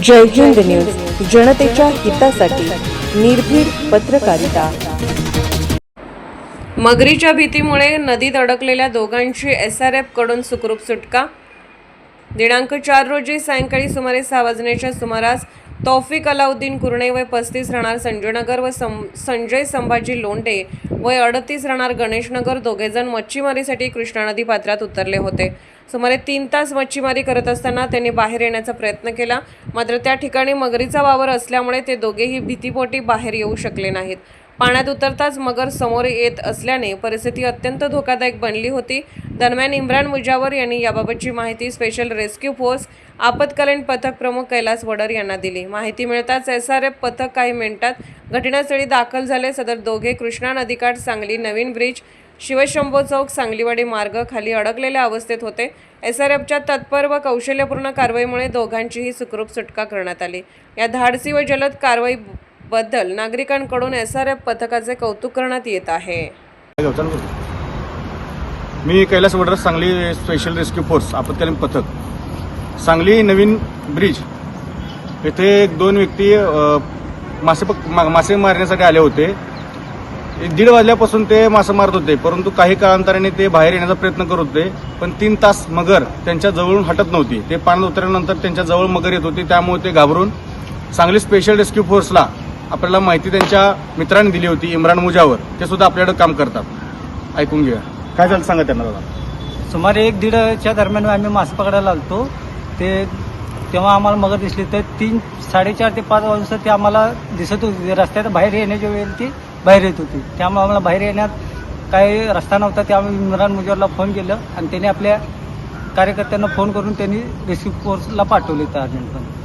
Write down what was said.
जय Hind news, जनतेच्या हितासाठी निर्भीड पत्रकारिता। मगरीच्या भीतीमुळे नदीत अडकलेल्या दोघांची एसआरएफ कडून सुखरूप सुटका। दिनांक 4 रोजी सायंकाळी सुमारे 6 वाजण्याच्या सुमारास तौफिक अलाउद्दीन कुरणे वय 35 राहणार संजयनगर व संजय संभाजी लोंढे वय 38 राहणार गणेशनगर दोघेजण मच्छीमारीसाठी कृष्णा नदी पात्रात उतरले होते। सुमारे 3 तास मच्छीमारी करत असताना त्यांनी बाहेर येण्याचा प्रयत्न केला, मात्र त्या ठिकाणी मगरीचा वावर असल्यामुळे ते दोघेही भीतीपोटी बाहेर येऊ शकले नाहीत। पाण्यात उतरताच मगर समोर येत असल्याने परिस्थिती अत्यंत धोकादायक बनली होती। दरम्यान इम्रान मुजावर यांनी याबाबतची माहिती स्पेशल रेस्क्यू फोर्स आपत्कालीन पथक प्रमुख कैलास वडर यांना दिली। माहिती मिळताच एसआरएफ पथक काही मिनिटात घटनास्थळी दाखल झाले। सदर दोघे कृष्णा नदीकाठ सांगली नवीन ब्रिज शिवशंभो चौक सांगलीवाडी मार्ग खाली अडकलेल्या अवस्थेत होते। एसआरएफच्या तत्पर व कौशल्यपूर्ण कारवाईमुळे दोघांचीही सुखरूप सुटका करण्यात आली। या धाडसी व जलद कारवाई बद्दल नागरिकांकडून एसआरएफ पथकाचे कौतुक करण्यात येत आहे। मी Kailas Vadar Sangli special rescue force आपत्कालीन पथक सांगली नवीन ब्रिज येथे 2 व्यक्ती मासे मारण्यासाठी आले होते। 1:30 वाजल्यापासून ते मासे मारत होते, परंतु काही कालांतराने ते बाहेर येण्याचा प्रयत्न करत होते, पण 3 तास मगर त्यांच्या जवळून हटत नव्हती। ते पाण्यात उतरल्यानंतर त्यांच्या जवळ मगर येत होती, त्यामुळे ते घाबरून सांगली स्पेशल रेस्क्यू फोर्सला आपल्याला माहिती त्यांच्या मित्रांनी दिली होती, इम्रान मुजावर। ते सुद्धा आपल्याकडे काम करतात। ऐकून घ्या काय झालं सांगा त्यांना दादा। सुमारे 1:30च्या दरम्यान आम्ही मासे पकडायला आलतो, तेव्हा आम्हाला मगर दिसली। तर 4:30 ते 5 वाजता ते आम्हाला दिसत होती। रस्त्यात बाहेर येण्याच्या वेळेला ती बाहेर येत होती, त्यामुळे आम्हाला बाहेर येण्यात काही रस्ता नव्हता। ते आम्ही इम्रान मुजावरला फोन केलं आणि त्यांनी आपल्या कार्यकर्त्यांना फोन करून त्यांनी रेस्क्यू फोर्सला पाठवले। तर अर्जंटपणे